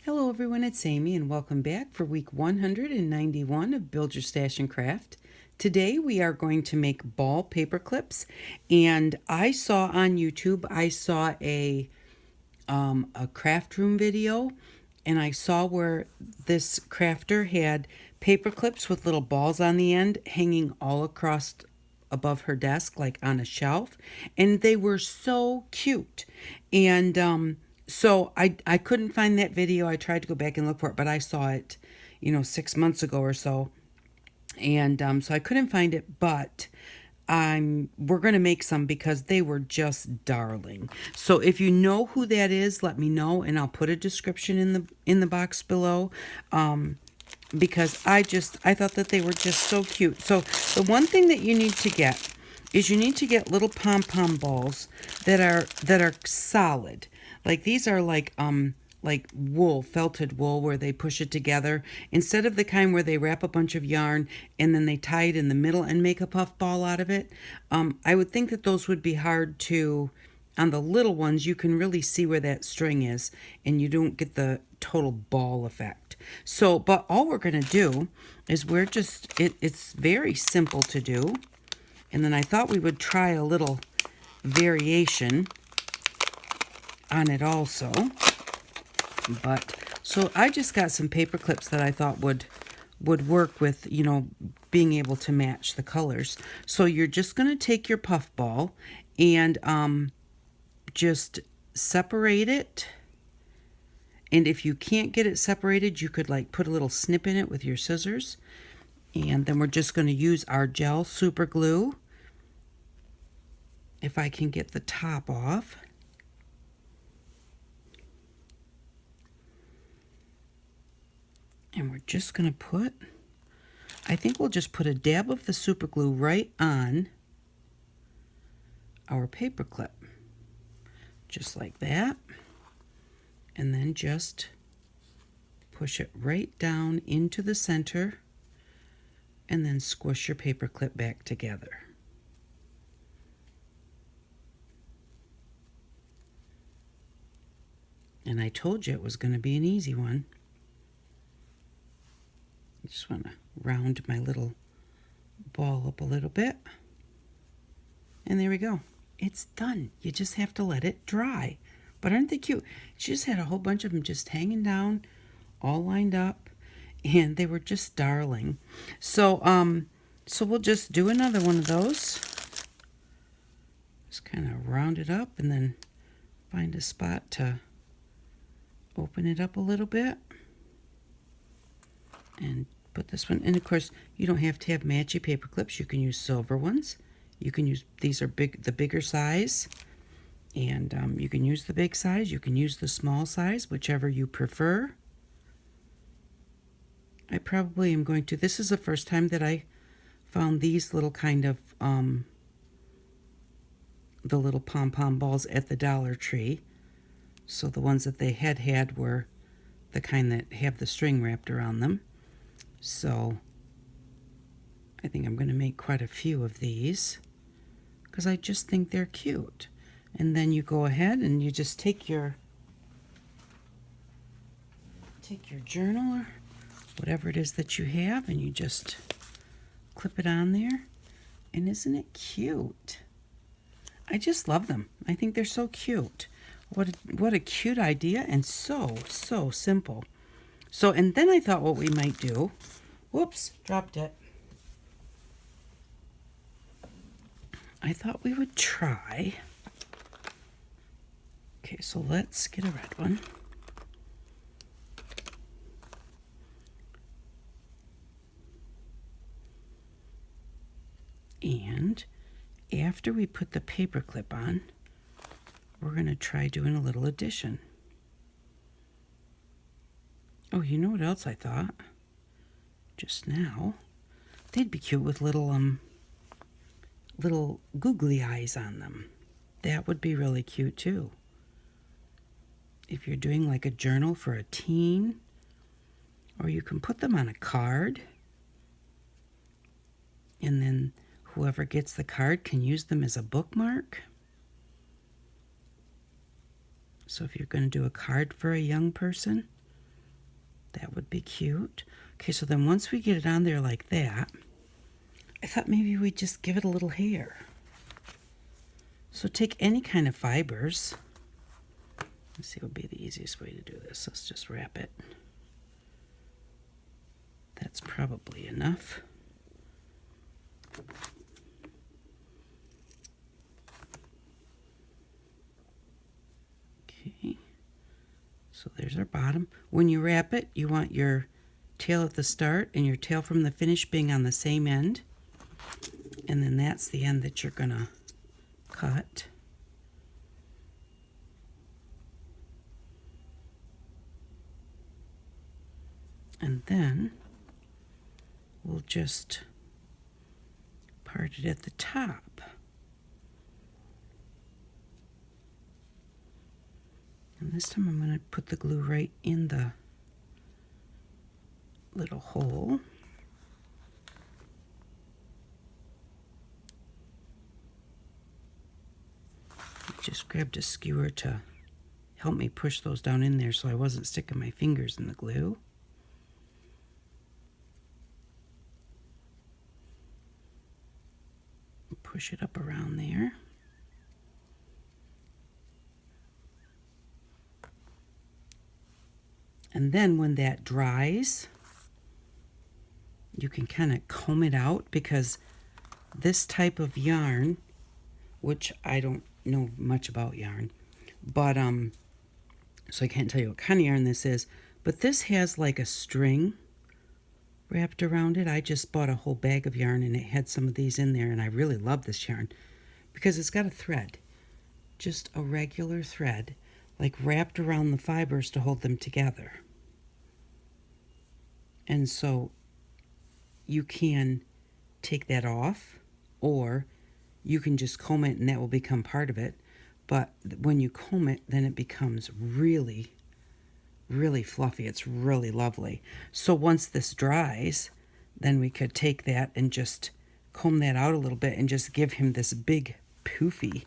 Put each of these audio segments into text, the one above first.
Hello everyone, it's Amy and welcome back for week 191 of Build Your Stash and Craft. Today we are going to make ball paper clips, and I saw on YouTube, a craft room video, and I saw where this crafter had paper clips with little balls on the end hanging all across above her desk, like on a shelf, and they were so cute. And so I couldn't find that video. I tried to go back and look for it, but I saw it, 6 months ago or so, and so I couldn't find it. But we're gonna make some because they were just darling. So if you know who that is, let me know, and I'll put a description in the box below. Because I thought that they were just so cute. So the one thing that you need to get is you need to get little pom-pom balls that are solid. Like these are like wool, felted wool, where they push it together instead of the kind where they wrap a bunch of yarn and then they tie it in the middle and make a puff ball out of it. I would think that those would be hard to. On the little ones, you can really see where that string is, and you don't get the total ball effect. So, but all we're going to do is it's very simple to do. And then I thought we would try a little variation on it also. But, so I just got some paper clips that I thought would work with, being able to match the colors. So you're just going to take your puff ball and, just separate it. And if you can't get it separated, you could like put a little snip in it with your scissors. And then we're just going to use our gel super glue. If I can get the top off. And we're just going to I think we'll just put a dab of the super glue right on our paper clip. Just like that. And then just push it right down into the center and then squish your paper clip back together. And I told you it was going to be an easy one. I just want to round my little ball up a little bit. And there we go. It's done. You just have to let it dry. But aren't they cute? She just had a whole bunch of them just hanging down, all lined up, and they were just darling. So, so we'll just do another one of those. Just kind of round it up and then find a spot to open it up a little bit. And put this one, and of course, you don't have to have matchy paper clips. You can use silver ones. You can use, these are the bigger size, and you can use the big size, you can use the small size, whichever you prefer. I probably am going to, this is the first time that I found these little kind of, the little pom-pom balls at the Dollar Tree. So the ones that they had were the kind that have the string wrapped around them. So I think I'm going to make quite a few of these, because I just think they're cute. And then you go ahead and you just take your journal or whatever it is that you have, and you just clip it on there. And isn't it cute? I just love them. I think they're so cute. What a cute idea, and so simple. So, and then I thought what we might do, whoops, dropped it. I thought we would try. Okay, so let's get a red one. And after we put the paper clip on, we're going to try doing a little addition. Oh, you know what else I thought? Just now, they'd be cute with little googly eyes on them. That would be really cute too. If you're doing like a journal for a teen, or you can put them on a card, and then whoever gets the card can use them as a bookmark. So if you're going to do a card for a young person, That would be cute. Okay, so then once we get it on there like that, I thought maybe we'd just give it a little hair. So take any kind of fibers. Let's see what would be the easiest way to do this. Let's just wrap it. That's probably enough. Okay, so there's our bottom. When you wrap it, you want your tail at the start and your tail from the finish being on the same end. And then that's the end that you're gonna cut. And then we'll just part it at the top. And this time I'm going to put the glue right in the little hole. I just grabbed a skewer to help me push those down in there so I wasn't sticking my fingers in the glue. Push it up around there. And then when that dries, you can kind of comb it out, because this type of yarn, which I don't know much about yarn, but so I can't tell you what kind of yarn this is, but this has like a string wrapped around it. I just bought a whole bag of yarn and it had some of these in there, and I really love this yarn because it's got a thread, just a regular thread, like wrapped around the fibers to hold them together. And so you can take that off, or you can just comb it and that will become part of it. But when you comb it, then it becomes really, really fluffy. It's really lovely. So once this dries, then we could take that and just comb that out a little bit and just give him this big poofy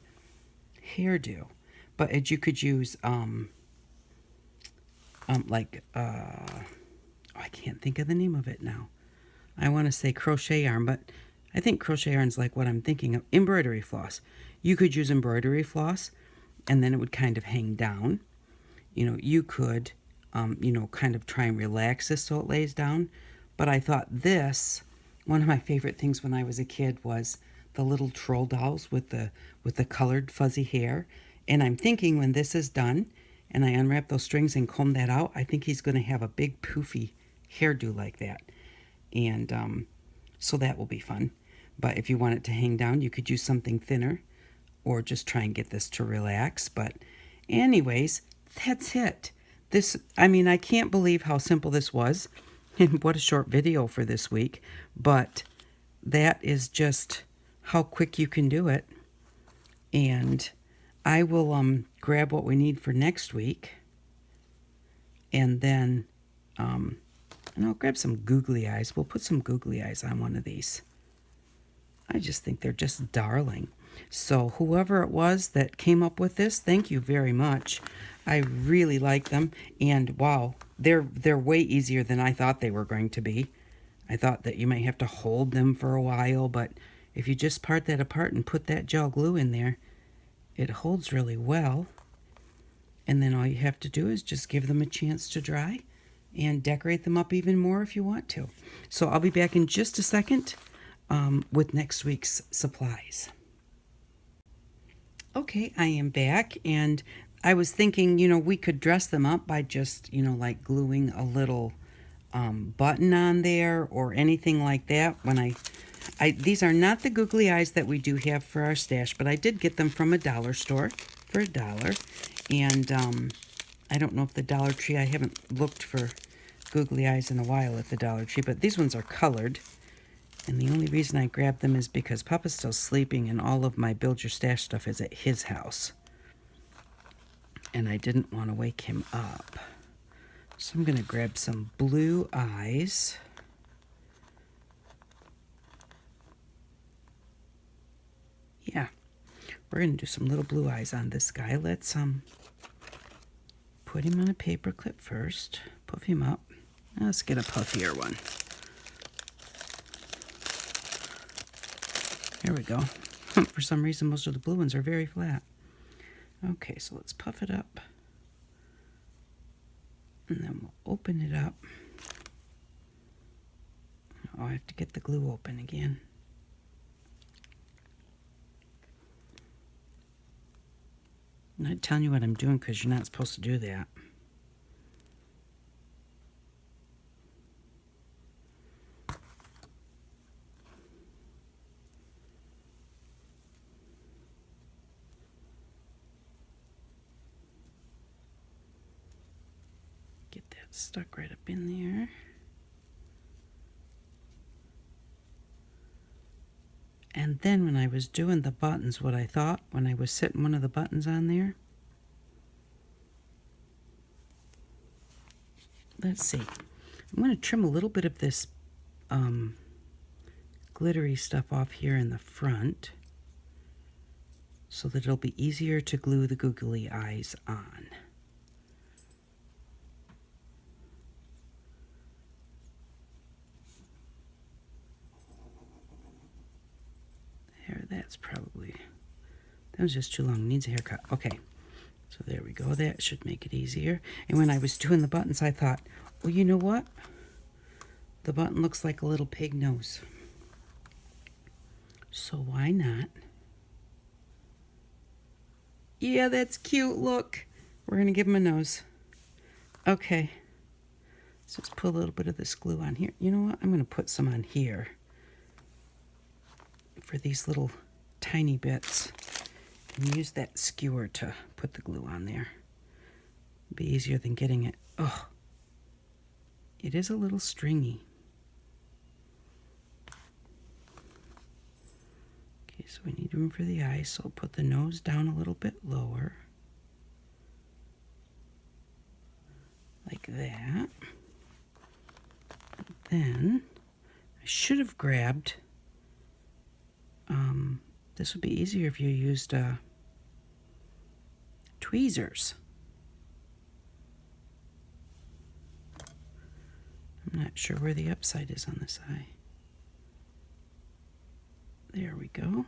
hairdo. But you could use I can't think of the name of it now. I want to say crochet yarn, but I think crochet yarn's like what I'm thinking of. Embroidery floss. You could use embroidery floss, and then it would kind of hang down. You know, you could, kind of try and relax this so it lays down. But I thought this, one of my favorite things when I was a kid was the little troll dolls with the colored fuzzy hair. And I'm thinking when this is done and I unwrap those strings and comb that out, I think he's going to have a big poofy hairdo like that. And so that will be fun. But if you want it to hang down, you could use something thinner or just try and get this to relax. But anyways, that's it. I can't believe how simple this was and what a short video for this week. But that is just how quick you can do it. And I will grab what we need for next week. And then and I'll grab some googly eyes. We'll put some googly eyes on one of these. I just think they're just darling. So whoever it was that came up with this, thank you very much. I really like them. And wow, they're way easier than I thought they were going to be. I thought that you might have to hold them for a while, but if you just part that apart and put that gel glue in there, it holds really well. And then all you have to do is just give them a chance to dry and decorate them up even more if you want to. So I'll be back in just a second with next week's supplies. Okay, I am back, and I was thinking, we could dress them up by just, like gluing a little button on there or anything like that. When these are not the googly eyes that we do have for our stash, but I did get them from a dollar store for $1. And I don't know if the Dollar Tree, I haven't looked for googly eyes in a while at the Dollar Tree, but these ones are colored. And the only reason I grabbed them is because Papa's still sleeping and all of my Build Your Stash stuff is at his house. And I didn't want to wake him up. So I'm going to grab some blue eyes. Yeah, we're going to do some little blue eyes on this guy. Let's put him on a paper clip first. Puff him up. Let's get a puffier one. There we go. For some reason, most of the blue ones are very flat. Okay, so let's puff it up. And then we'll open it up. Oh, I have to get the glue open again. I'm not telling you what I'm doing because you're not supposed to do that. Get that stuck right up in there. And then when I was doing the buttons, what I thought when I was setting one of the buttons on there, let's see, I'm going to trim a little bit of this glittery stuff off here in the front so that it'll be easier to glue the googly eyes on. There, that's probably, that was just too long, needs a haircut. Okay, so there we go, that should make it easier. And when I was doing the buttons, I thought, well, you know what? The button looks like a little pig nose. So why not? Yeah, that's cute, look. We're gonna give him a nose. Okay, so let's put a little bit of this glue on here. You know what, I'm gonna put some on here for these little tiny bits and use that skewer to put the glue on there. It'll be easier than getting it. Oh, it is a little stringy. Okay, so we need room for the eyes, so I'll put the nose down a little bit lower. Like that. And then I should have grabbed, this would be easier if you used tweezers. I'm not sure where the upside is on this eye. There we go.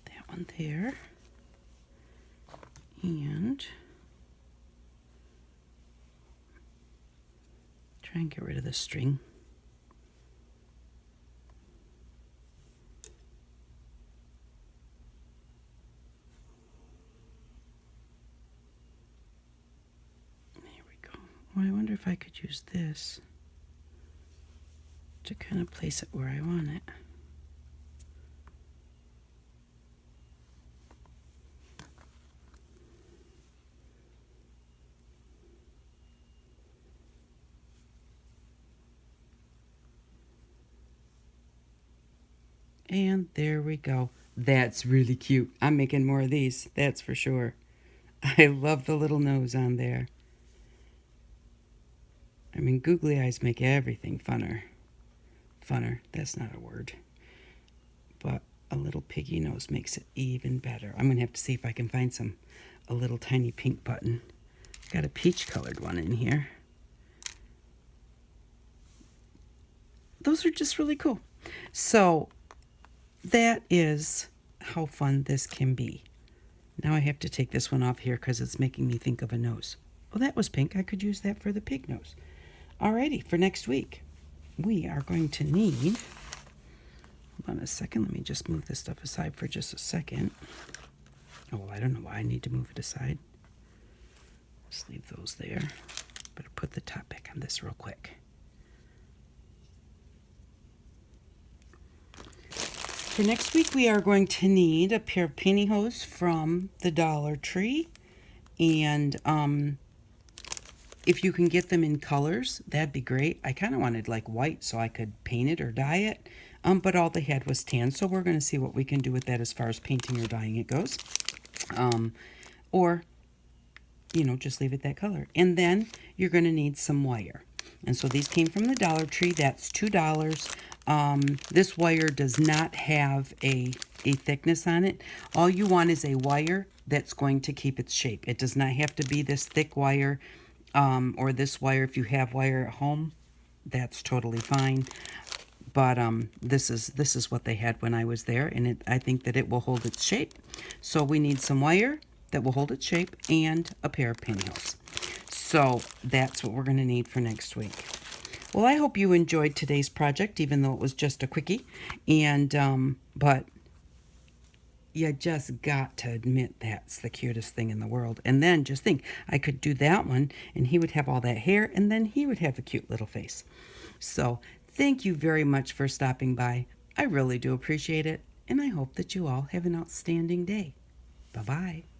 That one there. And try and get rid of the string. There we go. Well, I wonder if I could use this to kind of place it where I want it. And there we go. That's really cute. I'm making more of these, that's for sure. I love the little nose on there. I mean, googly eyes make everything funner. Funner, that's not a word. But a little piggy nose makes it even better. I'm going to have to see if I can find a little tiny pink button. Got a peach colored one in here. Those are just really cool. So that is how fun this can be. Now I have to take this one off here because it's making me think of a nose. Oh, that was pink. I could use that for the pig nose. Alrighty, for next week, we are going to need, hold on a second, let me just move this stuff aside for just a second. Oh, I don't know why I need to move it aside. Just leave those there. Better put the top back on this real quick. For next week, we are going to need a pair of pantyhose from the Dollar Tree. And if you can get them in colors, that'd be great. I kind of wanted like white so I could paint it or dye it. But all they had was tan. So we're going to see what we can do with that as far as painting or dyeing it goes. Or, you know, just leave it that color. And then you're going to need some wire. And so these came from the Dollar Tree. That's $2. This wire does not have a thickness on it. All you want is a wire that's going to keep its shape. It does not have to be this thick wire or this wire. If you have wire at home, that's totally fine. But this is what they had when I was there, and I think that it will hold its shape. So we need some wire that will hold its shape and a pair of pantyhose. So that's what we're going to need for next week. Well, I hope you enjoyed today's project, even though it was just a quickie. And but you just got to admit that's the cutest thing in the world. And then just think, I could do that one, and he would have all that hair, and then he would have a cute little face. So thank you very much for stopping by. I really do appreciate it, and I hope that you all have an outstanding day. Bye-bye.